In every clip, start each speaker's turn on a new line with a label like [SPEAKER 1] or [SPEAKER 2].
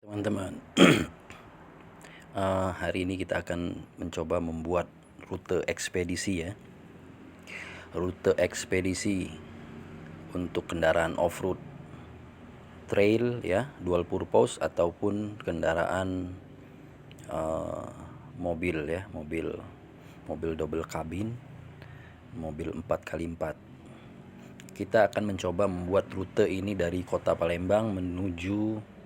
[SPEAKER 1] Teman-teman, hari ini kita akan mencoba membuat rute ekspedisi ya. Rute ekspedisi untuk kendaraan off-road, trail ya, dual purpose ataupun kendaraan mobil ya, mobil double kabin, mobil 4x4. Kita akan mencoba membuat rute ini dari kota Palembang menuju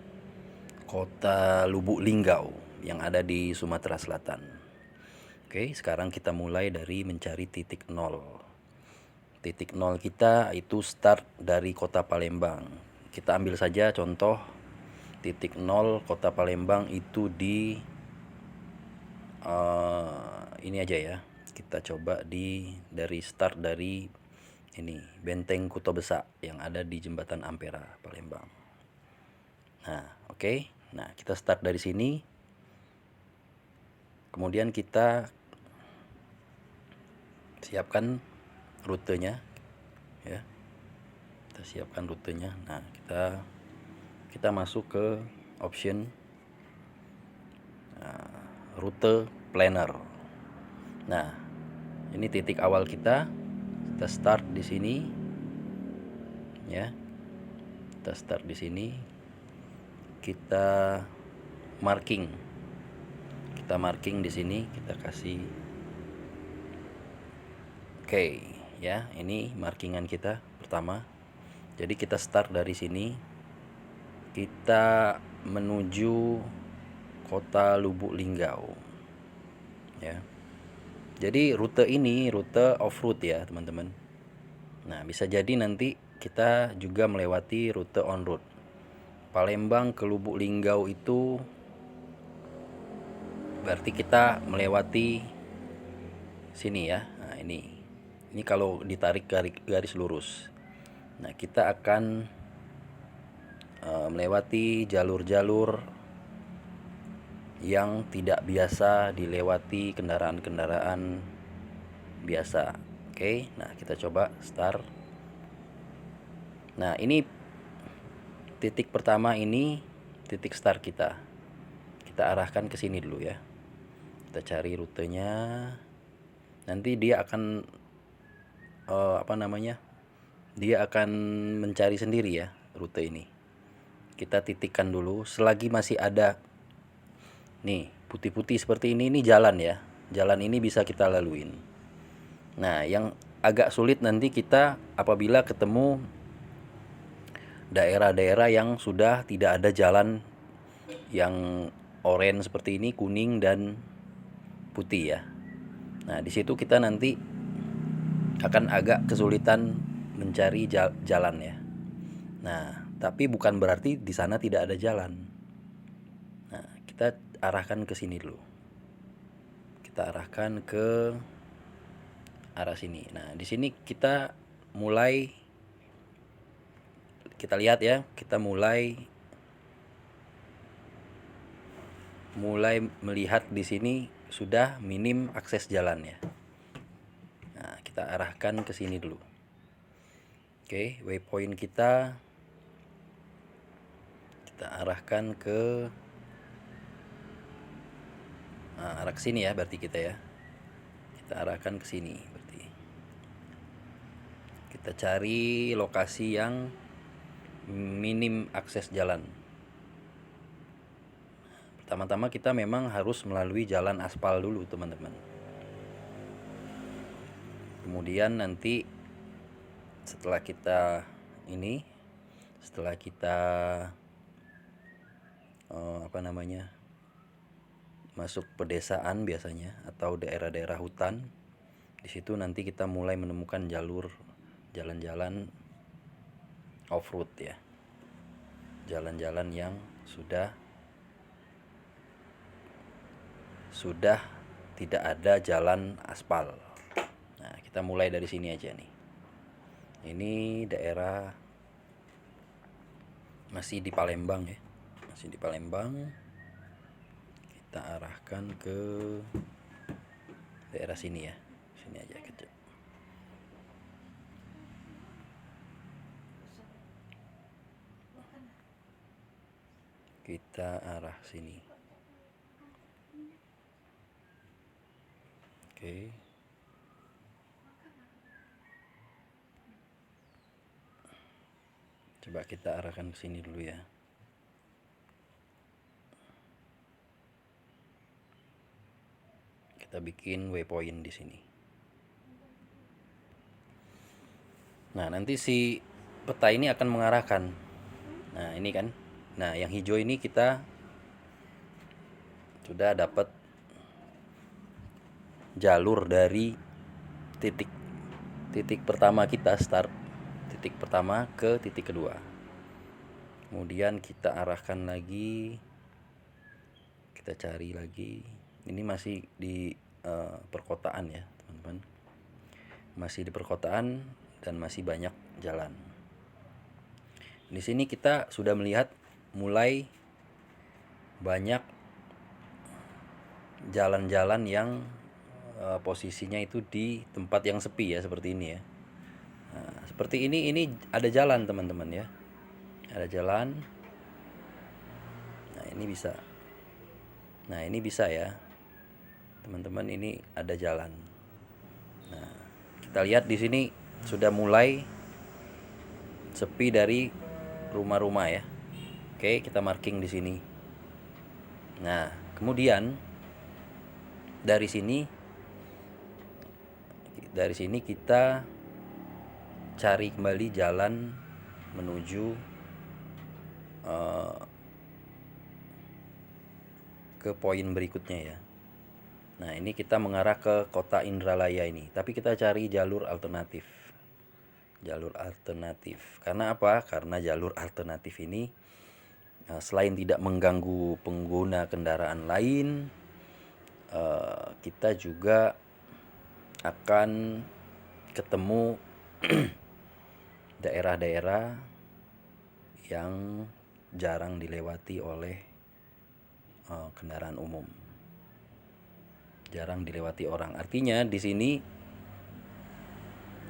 [SPEAKER 1] kota Lubuk Linggau yang ada di Sumatera Selatan. Oke, sekarang kita mulai dari mencari titik nol. Titik nol kita itu start dari kota Palembang. Kita ambil saja contoh titik nol kota Palembang itu di ini aja ya. Kita coba dari start dari ini Benteng Kuto Besak yang ada di Jembatan Ampera Palembang. Nah, oke. Nah, kita start dari sini. Kemudian kita siapkan rutenya ya. Kita siapkan rutenya. Nah, kita masuk ke option rute planner. Nah, ini titik awal kita. Kita start di sini ya. Kita start di sini. Kita marking. Kita marking di sini, kita kasih oke ya. Ini markingan kita pertama. Jadi kita start dari sini. Kita menuju kota Lubuk Linggau ya. Jadi rute ini rute off-road ya teman-teman. Nah, bisa jadi nanti kita juga melewati rute on-road. Palembang ke Lubuk Linggau itu berarti kita melewati sini ya. Nah, ini kalau ditarik garis lurus. Nah, kita akan melewati jalur-jalur yang tidak biasa dilewati kendaraan-kendaraan biasa. Oke, nah kita coba start. Nah, ini titik pertama, ini titik start kita. Kita arahkan ke sini dulu ya. Kita cari rutenya. Nanti dia akan Dia akan mencari sendiri ya rute ini. Kita titikkan dulu. Selagi masih ada nih putih-putih seperti ini jalan ya. Jalan ini bisa kita laluin. Nah, yang agak sulit nanti kita apabila ketemu daerah-daerah yang sudah tidak ada jalan yang oranye seperti ini, kuning dan putih ya. Nah, di situ kita nanti akan agak kesulitan mencari jalan ya. Nah, tapi bukan berarti di sana tidak ada jalan. Nah, kita arahkan ke sini dulu. Kita arahkan ke arah sini. Nah, di sini kita lihat ya, kita mulai melihat di sini sudah minim akses jalan ya. Nah, kita arahkan ke sini dulu. Oke, waypoint kita arahkan ke arah sini ya, berarti kita ya. Kita arahkan ke sini berarti. Kita cari lokasi yang minim akses jalan. Pertama-tama kita memang harus melalui jalan aspal dulu, teman-teman. Kemudian nanti setelah kita masuk pedesaan biasanya atau daerah-daerah hutan, di situ nanti kita mulai menemukan jalan-jalan off-road ya. Jalan-jalan yang sudah tidak ada jalan aspal. Nah, kita mulai dari sini aja nih. Ini daerah masih di Palembang ya. Masih di Palembang. Kita arahkan ke daerah sini ya. Sini aja kecil. Kita kita arah sini. Oke. Coba kita arahkan ke sini dulu ya. Kita bikin waypoint di sini. Nah, nanti si peta ini akan mengarahkan. Nah, ini kan. Nah, yang hijau ini kita sudah dapat jalur dari titik pertama kita start, titik pertama ke titik kedua. Kemudian kita arahkan lagi, kita cari lagi. Ini masih di perkotaan ya teman-teman, masih di perkotaan dan masih banyak jalan. Di sini kita sudah melihat mulai banyak jalan-jalan yang posisinya itu di tempat yang sepi ya, seperti ini ya. Nah, seperti ini ada jalan teman-teman ya, ada jalan. Nah, ini bisa. Nah, ini bisa ya teman-teman, ini ada jalan. Nah, kita lihat di sini sudah mulai sepi dari rumah-rumah ya. Oke, kita marking di sini. Nah, kemudian dari sini kita cari kembali jalan menuju ke poin berikutnya ya. Nah, ini kita mengarah ke kota Indralaya ini, tapi kita cari jalur alternatif. Jalur alternatif. Karena apa? Karena jalur alternatif ini selain tidak mengganggu pengguna kendaraan lain, kita juga akan ketemu daerah-daerah yang jarang dilewati oleh kendaraan umum, jarang dilewati orang. Artinya di sini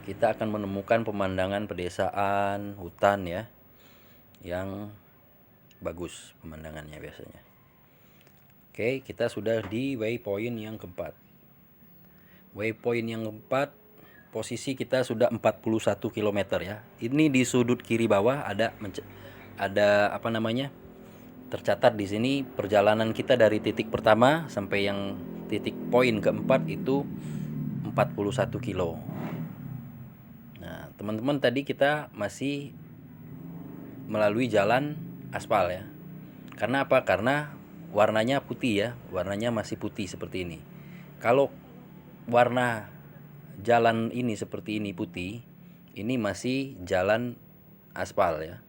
[SPEAKER 1] kita akan menemukan pemandangan pedesaan, hutan ya, yang bagus pemandangannya biasanya. Oke, kita sudah di waypoint yang keempat. Waypoint yang keempat, posisi kita sudah 41 km ya. Ini di sudut kiri bawah ada apa namanya? Tercatat di sini perjalanan kita dari titik pertama sampai yang titik poin keempat itu 41 kilo. Nah, teman-teman, tadi kita masih melalui jalan aspal ya. Karena apa? Karena warnanya putih ya, warnanya masih putih seperti ini. Kalau warna jalan ini seperti ini putih, ini masih jalan aspal ya,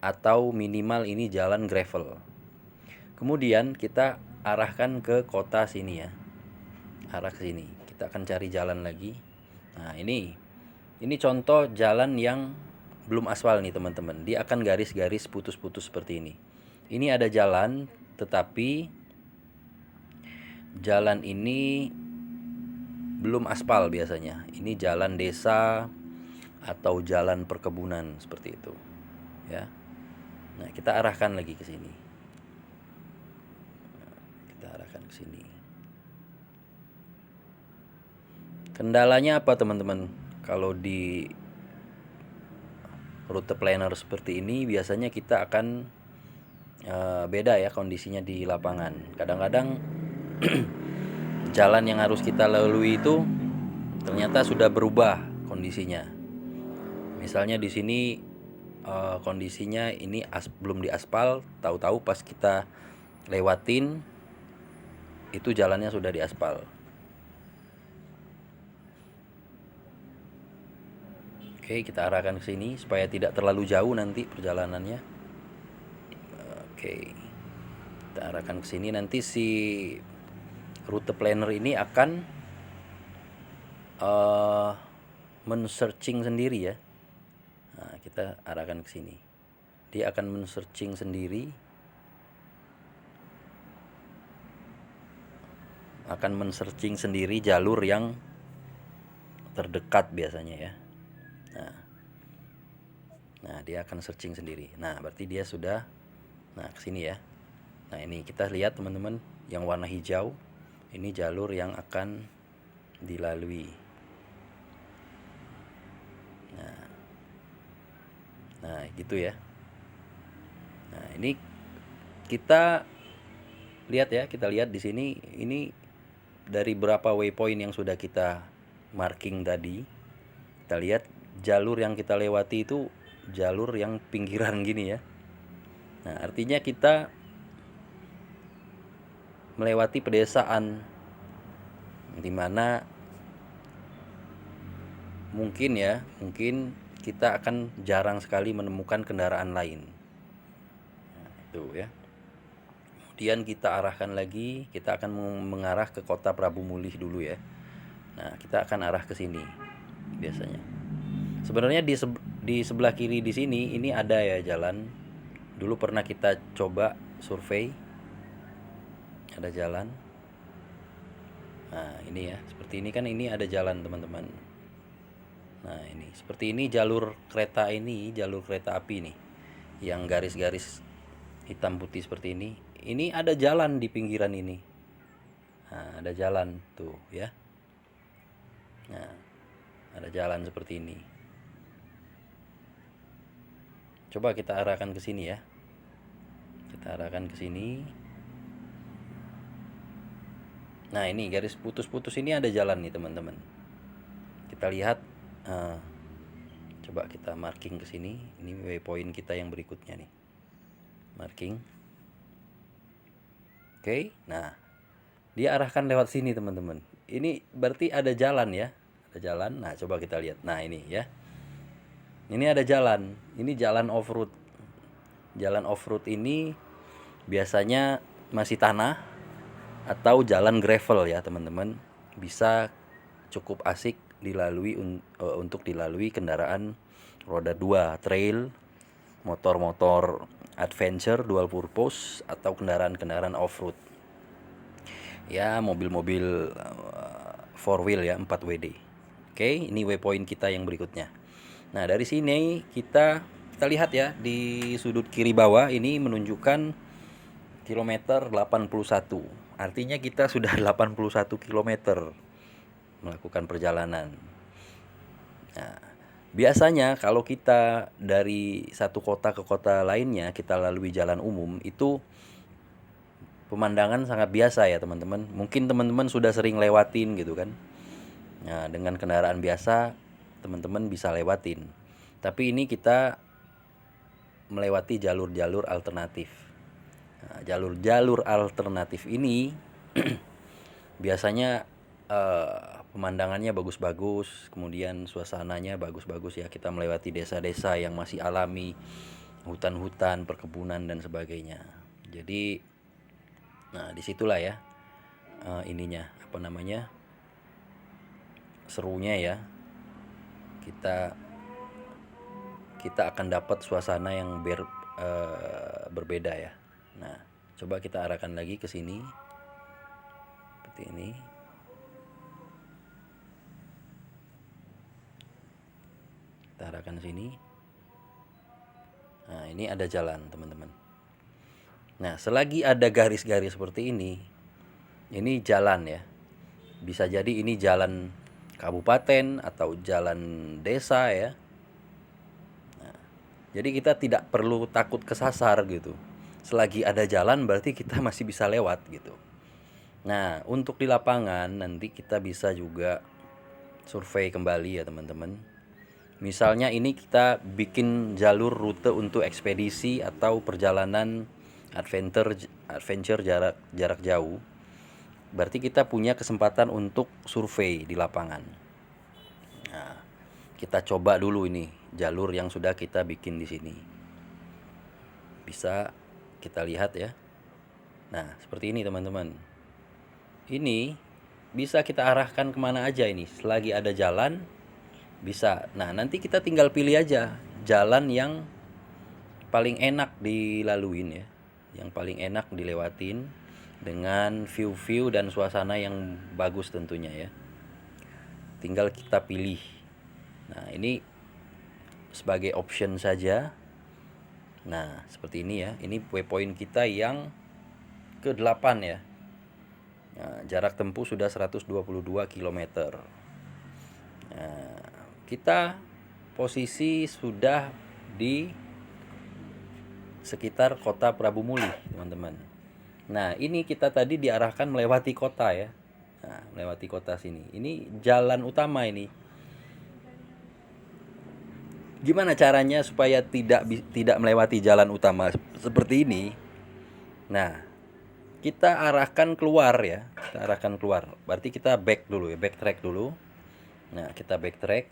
[SPEAKER 1] atau minimal ini jalan gravel. Kemudian kita arahkan ke kota sini ya, arah ke sini. Kita akan cari jalan lagi. Nah, ini contoh jalan yang belum aspal nih teman-teman. Dia akan garis-garis putus-putus seperti ini. Ini ada jalan, tetapi jalan ini belum aspal biasanya. Ini jalan desa atau jalan perkebunan seperti itu ya. Nah, kita arahkan lagi ke sini. Kita arahkan ke sini. Kendalanya apa teman-teman? Kalau di rute planner seperti ini biasanya kita akan beda ya kondisinya di lapangan. Kadang-kadang jalan yang harus kita lalui itu ternyata sudah berubah kondisinya. Misalnya di sini kondisinya ini belum diaspal, tahu-tahu pas kita lewatin itu jalannya sudah diaspal. Oke, kita arahkan ke sini supaya tidak terlalu jauh nanti perjalanannya. Oke, kita arahkan ke sini. Nanti si rute planner ini akan men-searching sendiri ya. Nah, kita arahkan ke sini. Dia akan men-searching sendiri. Akan men-searching sendiri jalur yang terdekat biasanya ya. Nah, dia akan searching sendiri. Nah, berarti dia sudah ke sini ya. Nah, ini kita lihat teman-teman, yang warna hijau ini jalur yang akan dilalui. Nah, gitu ya. Nah, ini kita lihat ya, kita lihat di sini ini dari berapa waypoint yang sudah kita marking tadi. Kita lihat jalur yang kita lewati itu jalur yang pinggiran gini ya. Nah, artinya kita melewati pedesaan dimana mungkin kita akan jarang sekali menemukan kendaraan lain. Nah, itu ya. Kemudian kita arahkan lagi, kita akan mengarah ke kota Prabu Mulih dulu ya. Nah, kita akan arah ke sini biasanya. Sebenarnya di sebelah kiri di sini ini ada ya jalan. Dulu pernah kita coba survei. Ada jalan. Nah, ini ya, seperti ini kan, ini ada jalan teman-teman. Nah, ini seperti ini jalur kereta api nih. Yang garis-garis hitam putih seperti ini. Ini ada jalan di pinggiran ini. Nah, ada jalan tuh ya. Nah, ada jalan seperti ini. Coba kita arahkan ke sini ya. Kita arahkan ke sini. Nah, ini garis putus-putus ini ada jalan nih teman-teman. Kita lihat. Coba kita marking ke sini. Ini waypoint kita yang berikutnya nih. Marking. Oke, nah dia arahkan lewat sini teman-teman. Ini berarti ada jalan ya, ada jalan. Nah, coba kita lihat. Nah, ini ya, ini ada jalan. Ini jalan off-road. Jalan off-road ini biasanya masih tanah atau jalan gravel ya teman-teman. Bisa cukup asik dilalui untuk dilalui kendaraan roda 2 trail, motor-motor adventure dual purpose, atau kendaraan-kendaraan off-road ya, mobil-mobil 4 wheel ya, 4WD. Oke, ini waypoint kita yang berikutnya. Nah, dari sini kita lihat ya, di sudut kiri bawah ini menunjukkan kilometer 81. Artinya kita sudah 81 kilometer melakukan perjalanan. Nah, biasanya kalau kita dari satu kota ke kota lainnya, kita lalui jalan umum, itu pemandangan sangat biasa ya teman-teman. Mungkin teman-teman sudah sering lewatin gitu kan. Nah, dengan kendaraan biasa teman-teman bisa lewatin. Tapi ini kita melewati jalur-jalur alternatif. Nah, jalur-jalur alternatif ini biasanya pemandangannya bagus-bagus, kemudian suasananya bagus-bagus ya. Kita melewati desa-desa yang masih alami, hutan-hutan, perkebunan dan sebagainya. Jadi, nah disitulah ya ininya apa namanya, serunya ya. Kita akan dapat suasana yang berbeda ya. Nah, coba kita arahkan lagi ke sini seperti ini. Kita arahkan sini. Nah, ini ada jalan teman-teman. Nah, selagi ada garis-garis seperti ini jalan ya. Bisa jadi ini jalan kabupaten atau jalan desa ya. Nah, jadi kita tidak perlu takut kesasar gitu. Selagi ada jalan berarti kita masih bisa lewat gitu. Nah, untuk di lapangan nanti kita bisa juga survei kembali ya teman-teman. Misalnya ini kita bikin jalur rute untuk ekspedisi atau perjalanan adventure jarak jauh. Berarti kita punya kesempatan untuk survei di lapangan. Nah, kita coba dulu ini jalur yang sudah kita bikin di sini. Bisa kita lihat ya. Nah, seperti ini teman-teman. Ini bisa kita arahkan kemana aja ini. Selagi ada jalan bisa. Nah, nanti kita tinggal pilih aja jalan yang paling enak dilaluin ya, yang paling enak dilewatin dengan view-view dan suasana yang bagus tentunya ya. Tinggal kita pilih. Nah, ini sebagai option saja. Nah, seperti ini ya. Ini waypoint kita yang ke-8 ya. Nah, jarak tempuh sudah 122 km. Nah, kita posisi sudah di sekitar kota Prabu Muli, teman-teman. Nah, ini kita tadi diarahkan melewati kota ya. Nah, melewati kota sini. Ini jalan utama ini. Gimana caranya supaya tidak melewati jalan utama seperti ini? Nah, kita arahkan keluar ya. Kita arahkan keluar. Berarti kita back dulu ya, backtrack dulu. Nah, kita backtrack.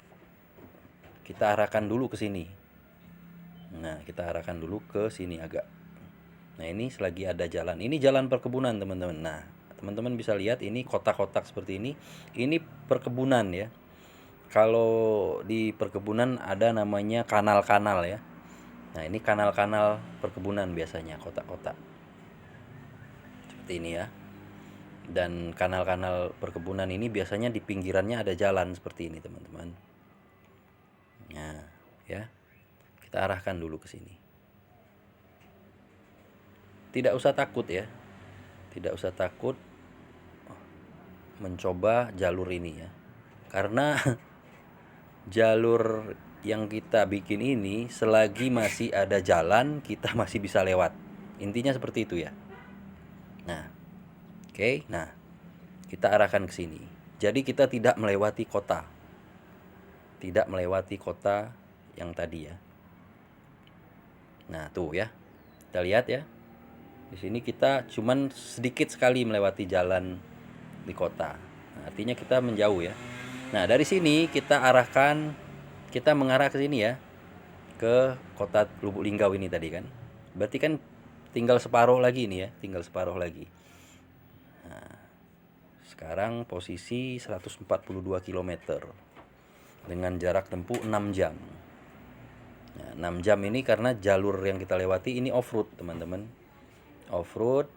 [SPEAKER 1] Kita arahkan dulu ke sini. Nah, kita arahkan dulu ke sini agak. Nah, ini selagi ada jalan. Ini jalan perkebunan, teman-teman. Nah, teman-teman bisa lihat ini kotak-kotak seperti ini. Ini perkebunan ya. Kalau di perkebunan ada namanya kanal-kanal ya. Nah, ini kanal-kanal perkebunan biasanya, kotak-kotak. Seperti ini ya. Dan kanal-kanal perkebunan ini biasanya di pinggirannya ada jalan seperti ini, teman-teman. Nah, ya. Kita arahkan dulu ke sini. Tidak usah takut ya. Tidak usah takut mencoba jalur ini ya. Karena jalur yang kita bikin ini selagi masih ada jalan kita masih bisa lewat. Intinya seperti itu ya. Nah, oke. Nah, kita arahkan ke sini. Jadi kita tidak melewati kota. Tidak melewati kota yang tadi ya. Nah, tuh ya. Kita lihat ya. Di sini kita cuman sedikit sekali melewati jalan di kota. Nah, artinya kita menjauh ya. Nah, dari sini kita mengarah ke sini ya. Ke kota Lubuk Linggau ini tadi kan. Berarti kan tinggal separuh lagi nih ya, tinggal separuh lagi. Nah, sekarang posisi 142 km dengan jarak tempuh 6 jam. Nah, 6 jam ini karena jalur yang kita lewati ini off-road, teman-teman. Off-road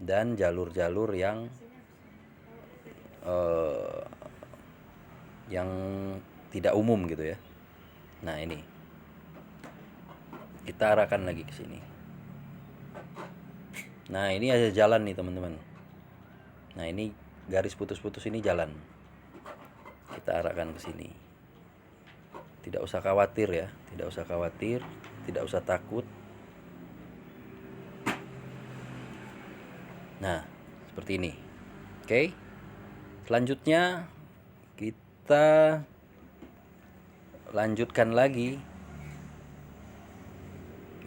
[SPEAKER 1] dan jalur-jalur yang tidak umum gitu ya. Nah, ini kita arahkan lagi ke sini. Nah, ini ada jalan nih, teman-teman. Nah, ini garis putus-putus ini jalan. Kita arahkan ke sini. Tidak usah khawatir ya, tidak usah khawatir, tidak usah takut. Nah, seperti ini. Oke. Selanjutnya kita lanjutkan lagi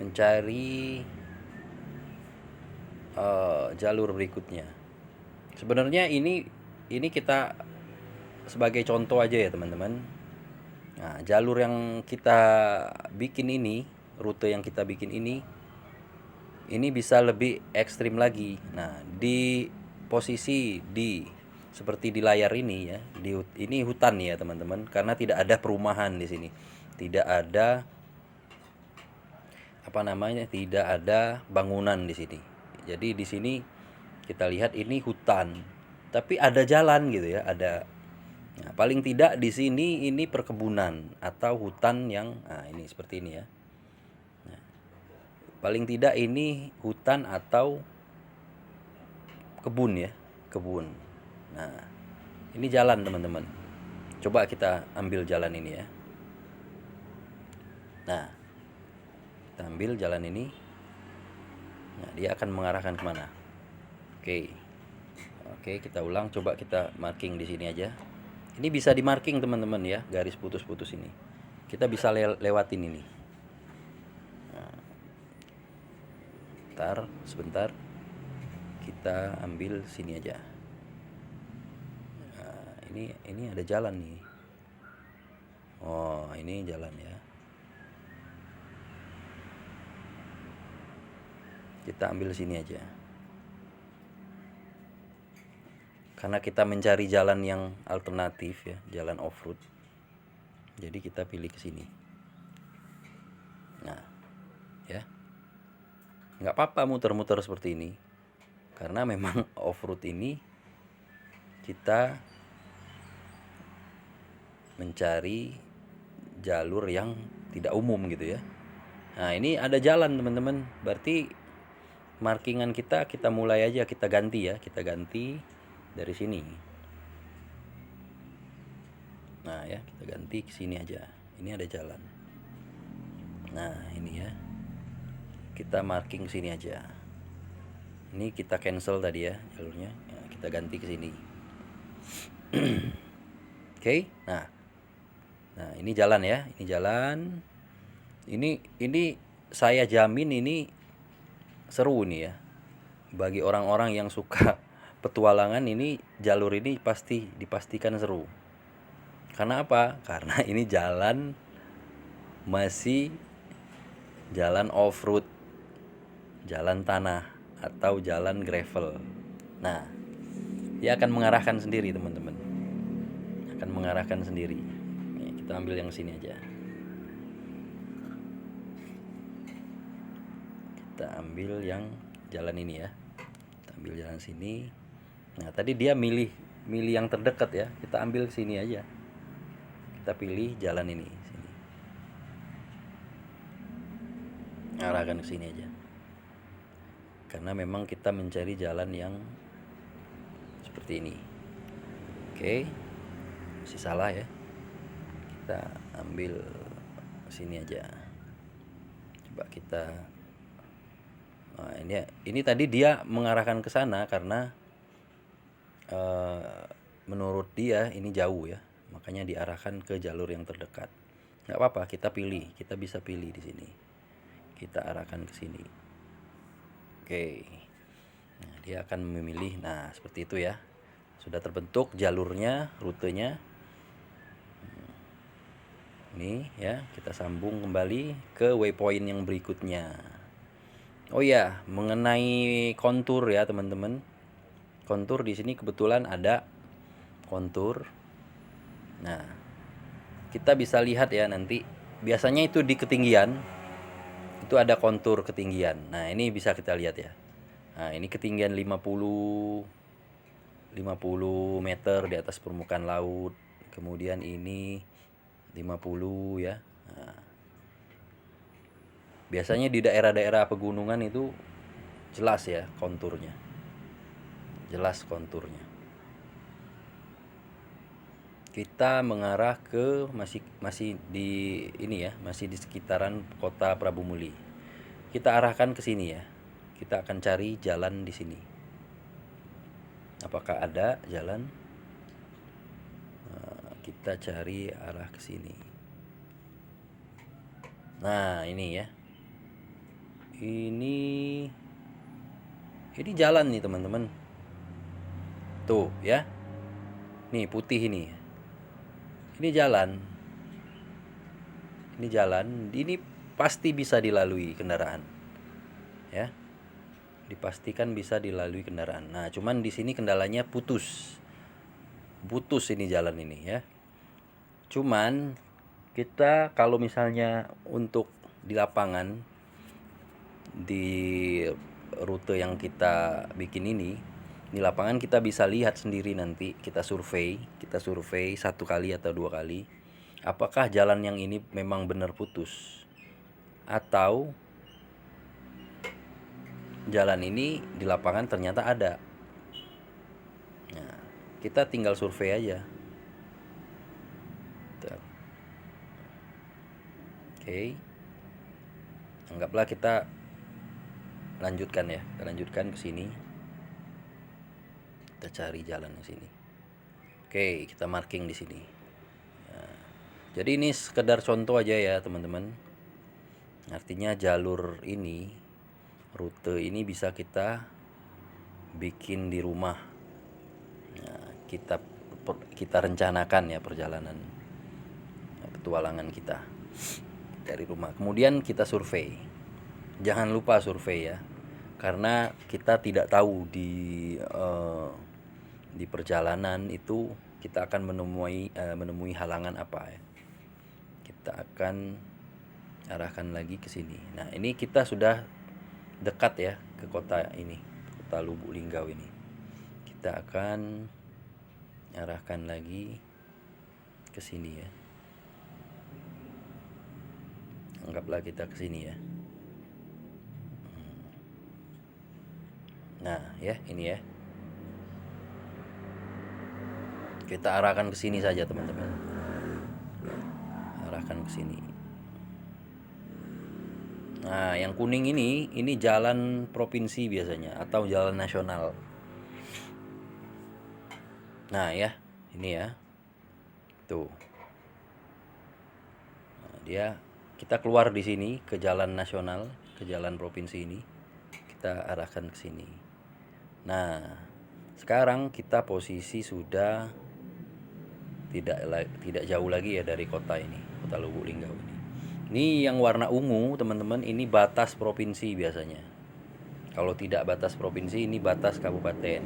[SPEAKER 1] mencari jalur berikutnya. Sebenarnya ini kita sebagai contoh aja ya, teman-teman. Nah, jalur yang kita bikin ini, rute yang kita bikin ini bisa lebih ekstrim lagi. Nah, di posisi seperti di layar ini ya, ini hutan ya, teman-teman, karena tidak ada perumahan di sini. Tidak ada tidak ada bangunan di sini. Jadi di sini kita lihat ini hutan, tapi ada jalan gitu ya, ada. Nah, paling tidak di sini ini perkebunan atau hutan yang ini seperti ini ya. Nah, paling tidak ini hutan atau kebun ya, kebun. Nah, ini jalan, teman-teman. Coba kita ambil jalan ini ya. Nah, kita ambil jalan ini. Nah, dia akan mengarahkan kemana? Oke, kita ulang. Coba kita marking di sini aja. Ini bisa di marking, teman-teman ya, garis putus-putus ini. Kita bisa lewatin ini. Nah, sebentar. Kita ambil sini aja. Nah, ini ada jalan nih. Oh, ini jalan ya. Kita ambil sini aja. Karena kita mencari jalan yang alternatif ya, jalan off-road. Jadi kita pilih ke sini. Nah, ya. Nggak apa-apa muter-muter seperti ini. Karena memang off-road ini kita mencari jalur yang tidak umum gitu ya. Nah, ini ada jalan, teman-teman. Berarti markingan kita mulai aja, kita ganti ya, kita ganti dari sini. Nah ya, kita ganti ke sini aja. Ini ada jalan. Nah ini ya, kita marking sini aja. Ini kita cancel tadi ya jalurnya, ya, kita ganti ke sini. Oke, nah ini jalan ya, ini jalan. Ini saya jamin ini seru nih ya. Bagi orang-orang yang suka petualangan, ini jalur ini pasti dipastikan seru. Karena apa? Karena ini jalan masih jalan off-road, jalan tanah atau jalan gravel. Nah, dia akan mengarahkan sendiri teman-teman, akan mengarahkan sendiri. Nih, kita ambil yang sini aja, kita ambil yang jalan ini ya, kita ambil jalan sini. Nah tadi dia milih yang terdekat ya, kita ambil sini aja, kita pilih jalan ini sini, arahkan ke sini aja, karena memang kita mencari jalan yang seperti ini. Oke, masih salah ya, kita ambil sini aja, coba kita. Nah, ini tadi dia mengarahkan ke sana karena menurut dia ini jauh ya, makanya diarahkan ke jalur yang terdekat. Nggak apa-apa, kita pilih, kita bisa pilih di sini, kita arahkan ke sini. Oke, nah, dia akan memilih. Nah seperti itu ya, sudah terbentuk jalurnya, rutenya. Ini ya, kita sambung kembali ke waypoint yang berikutnya. Oh ya, mengenai kontur ya teman-teman. Kontur di sini kebetulan ada kontur. Nah, kita bisa lihat ya nanti. Biasanya itu di ketinggian itu ada kontur ketinggian. Nah, ini bisa kita lihat ya. Nah, ini ketinggian 50 meter di atas permukaan laut. Kemudian ini 50 ya. Nah, biasanya di daerah-daerah pegunungan itu jelas ya konturnya. Jelas konturnya. Kita mengarah ke masih di ini ya, masih di sekitaran kota Prabu Muli. Kita arahkan ke sini ya. Kita akan cari jalan di sini. Apakah ada jalan? Nah, kita cari arah ke sini. Nah, ini ya. Ini jalan nih, teman-teman. Tuh, ya. Nih, putih ini. Ini jalan. Ini jalan, ini pasti bisa dilalui kendaraan. Ya. Dipastikan bisa dilalui kendaraan. Nah, cuman di sini kendalanya putus. Putus ini jalan ini ya. Cuman kita kalau misalnya untuk di lapangan, di rute yang kita bikin ini, di lapangan kita bisa lihat sendiri nanti, kita survei 1 kali atau 2 kali, apakah jalan yang ini memang benar putus atau jalan ini di lapangan ternyata ada. Nah, kita tinggal survei aja. Oke, anggaplah kita lanjutkan ya, kita lanjutkan ke sini, kita cari jalan ke sini. Oke, kita marking di sini. Nah, jadi ini sekedar contoh aja ya teman-teman. Artinya jalur ini, rute ini bisa kita bikin di rumah. Nah, kita rencanakan ya perjalanan petualangan kita dari rumah. Kemudian kita survei. Jangan lupa survei ya, karena kita tidak tahu di perjalanan itu kita akan menemui halangan apa ya. Kita akan arahkan lagi ke sini. Nah, ini kita sudah dekat ya ke kota ini, kota Lubuk Linggau ini. Kita akan arahkan lagi ke sini ya. Anggaplah kita ke sini ya. Nah, ya, ini ya. Kita arahkan ke sini saja, teman-teman. Arahkan ke sini. Nah, yang kuning ini jalan provinsi biasanya atau jalan nasional. Nah, ya, ini ya. Tuh. Nah, kita keluar di sini ke jalan nasional, ke jalan provinsi ini. Kita arahkan ke sini. Nah, sekarang kita posisi sudah tidak jauh lagi ya dari kota ini, kota Lubuk Linggau ini. Ini yang warna ungu, teman-teman, ini batas provinsi biasanya. Kalau tidak batas provinsi, ini batas kabupaten.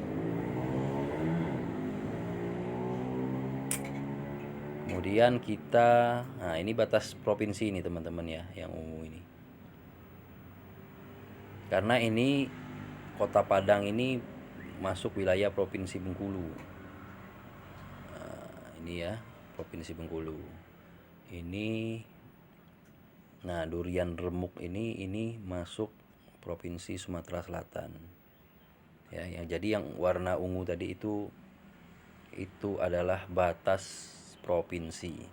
[SPEAKER 1] Kemudian nah ini batas provinsi ini, teman-teman ya, yang ungu ini. Karena ini Kota Padang ini masuk wilayah Provinsi Bengkulu. Nah, ini ya, Provinsi Bengkulu. Nah, Durian Remuk ini masuk Provinsi Sumatera Selatan. Ya, jadi yang warna ungu tadi itu adalah batas provinsi.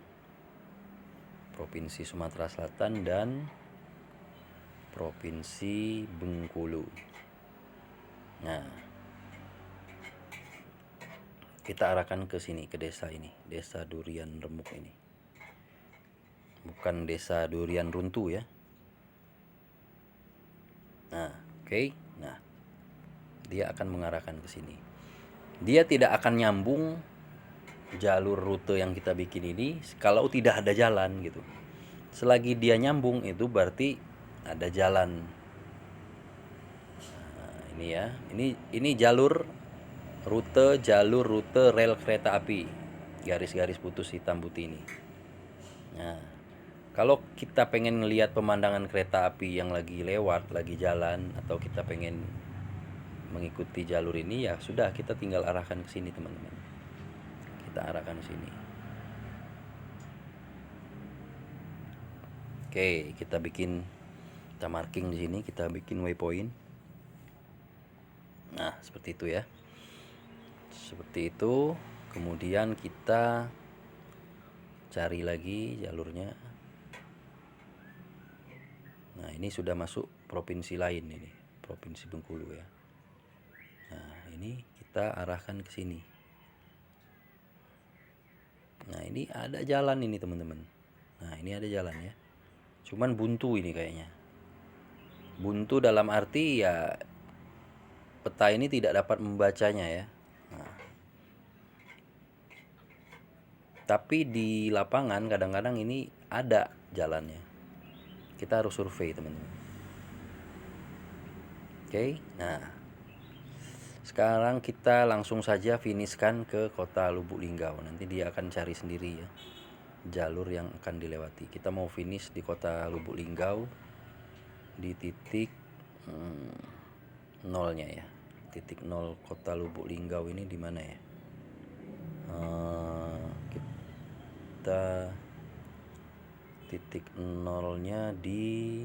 [SPEAKER 1] Provinsi Sumatera Selatan dan Provinsi Bengkulu. Nah, kita arahkan ke sini, ke desa ini, Desa Durian Remuk ini. Bukan Desa Durian Runtuh ya. Nah, oke. Nah, dia akan mengarahkan ke sini. Dia tidak akan nyambung jalur rute yang kita bikin ini kalau tidak ada jalan gitu. Selagi dia nyambung itu berarti ada jalan. Nah, ini ya. Ini jalur rute rel kereta api. Garis-garis putus hitam putih ini. Nah, kalau kita pengen ngelihat pemandangan kereta api yang lagi lewat, lagi jalan, atau kita pengen mengikuti jalur ini, ya sudah, kita tinggal arahkan ke sini, teman-teman. Kita arahkan ke sini. Oke, kita marking di sini, kita bikin waypoint. Nah, seperti itu ya. Seperti itu. Kemudian kita cari lagi jalurnya. Nah, ini sudah masuk provinsi lain ini, Provinsi Bengkulu ya. Nah, ini kita arahkan ke sini. Nah, ini ada jalan ini, teman-teman. Nah, ini ada jalan ya. Cuman buntu ini kayaknya. Buntu dalam arti ya peta ini tidak dapat membacanya ya. Nah, tapi di lapangan kadang-kadang ini ada jalannya. Kita harus survei, teman-teman. Oke, nah sekarang kita langsung saja finishkan ke Kota Lubuk Linggau. Nanti dia akan cari sendiri ya jalur yang akan dilewati. Kita mau finish di Kota Lubuk Linggau di titik nolnya ya. Titik nol Kota Lubuk Linggau ini di mana ya? Kita titik nolnya di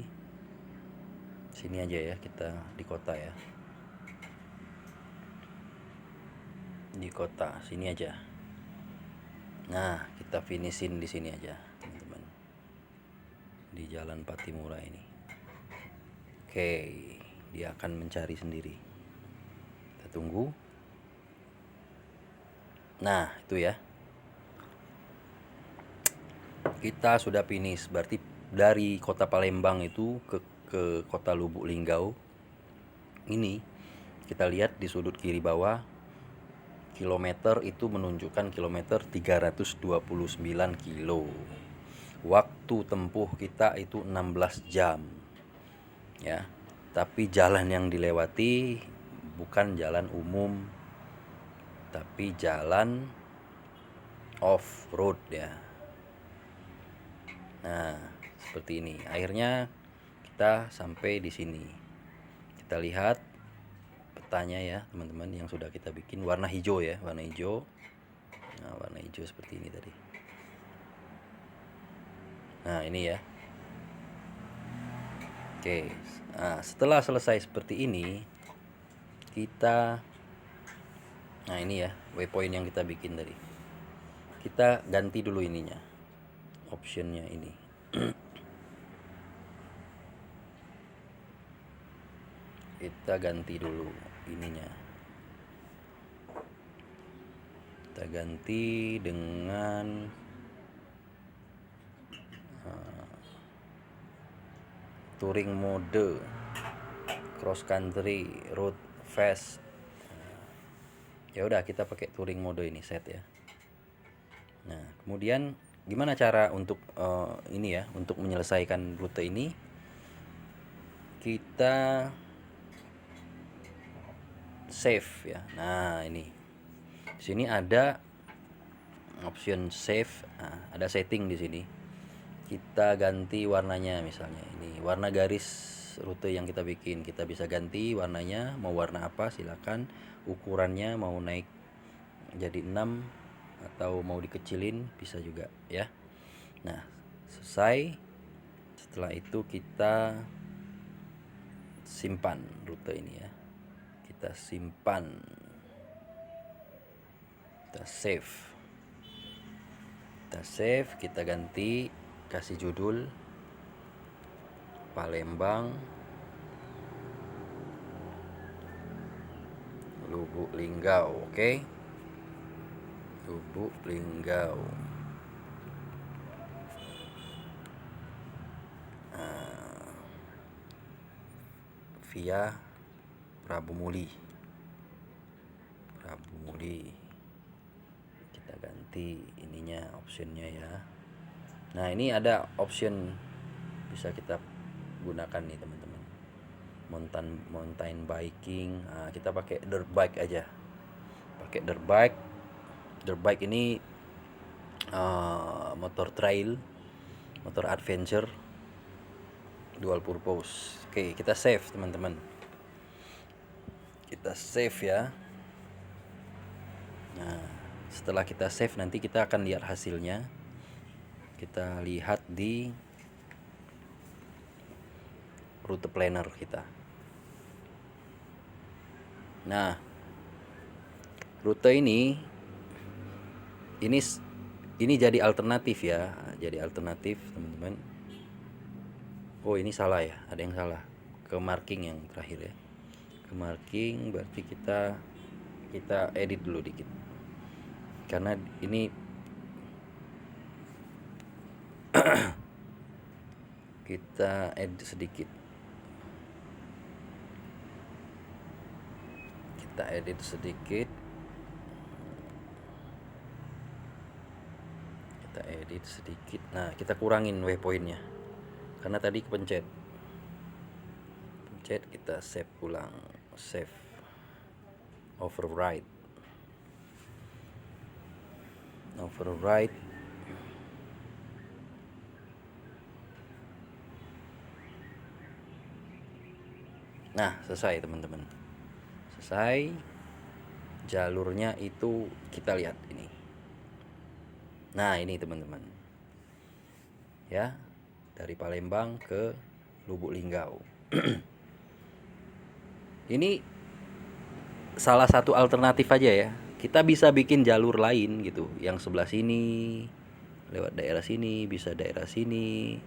[SPEAKER 1] sini aja ya, kita di kota ya. Di kota sini aja. Nah, kita finishin di sini aja, teman-teman. Di Jalan Patimura ini. Oke, dia akan mencari sendiri. Kita tunggu. Nah, itu ya. Kita sudah finish, berarti dari Kota Palembang itu ke Kota Lubuk Linggau. Ini kita lihat di sudut kiri bawah, kilometer itu menunjukkan kilometer 329 kilo. Waktu tempuh kita itu 16 jam. Ya. Tapi jalan yang dilewati bukan jalan umum, tapi jalan off road ya. Nah, seperti ini. Akhirnya kita sampai di sini. Kita lihat petanya ya, teman-teman, yang sudah kita bikin warna hijau ya, warna hijau. Nah, warna hijau seperti ini tadi. Nah, ini ya. Oke. Nah, setelah selesai seperti ini, Nah ini ya waypoint yang kita bikin tadi, kita ganti dulu ininya, optionnya ini. Kita ganti dulu ininya, kita ganti dengan touring mode, cross country, road fast. Ya udah kita pakai touring mode ini, set ya. Nah kemudian gimana cara untuk ini ya, untuk menyelesaikan rute ini? Kita save ya. Nah ini di sini ada option save. Nah, ada setting di sini. Kita ganti warnanya, misalnya ini warna garis rute yang kita bikin, kita bisa ganti warnanya, mau warna apa silakan. Ukurannya mau naik jadi 6 atau mau dikecilin bisa juga ya. Nah selesai. Setelah itu kita simpan rute ini ya, kita simpan, kita save, kita ganti, kasih judul Palembang Lubuk Linggau. Oke, Lubuk Linggau. Via Prabu Muli. Kita ganti ininya, optionnya ya. Nah ini ada option bisa kita gunakan nih teman-teman, mountain biking. Nah, kita pakai dirt bike aja, pakai dirt bike ini motor trail, motor adventure, dual purpose. Oke, kita save teman-teman, kita save ya. Nah setelah kita save nanti kita akan lihat hasilnya. Kita lihat di rute planner kita. Nah rute ini jadi alternatif ya, jadi alternatif teman-teman. Oh ini salah ya, ada yang salah ke marking yang terakhir ya, ke marking. Berarti kita edit dulu dikit, karena ini kita edit sedikit, Nah kita kurangin waypointnya karena tadi kepencet, kita save ulang, save, override. Nah selesai teman-teman, selesai. Jalurnya itu kita lihat ini. Nah ini teman-teman ya, dari Palembang ke Lubuk Linggau. Ini salah satu alternatif aja ya, kita bisa bikin jalur lain gitu, yang sebelah sini lewat daerah sini, bisa daerah sini,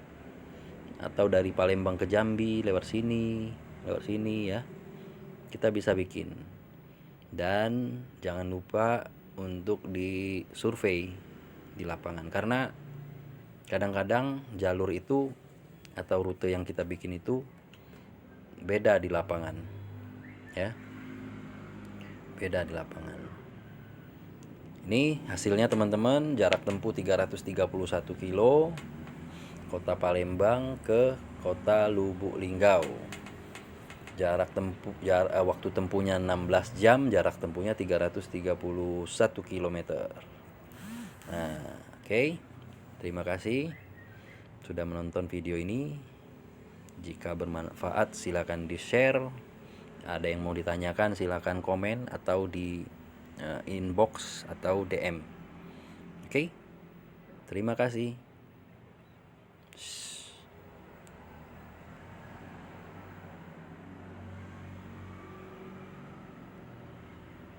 [SPEAKER 1] atau dari Palembang ke Jambi lewat sini ya, kita bisa bikin. Dan jangan lupa untuk di survei di lapangan, karena kadang-kadang jalur itu atau rute yang kita bikin itu beda di lapangan ya, beda di lapangan. Ini hasilnya teman-teman, jarak tempuh 331 kilo, kota Palembang ke kota Lubuk Linggau. Waktu tempuhnya 16 jam, jarak tempuhnya 331 km. Nah, oke. Terima kasih sudah menonton video ini. Jika bermanfaat silakan di-share. Ada yang mau ditanyakan silakan komen atau di inbox atau DM. Oke. Terima kasih.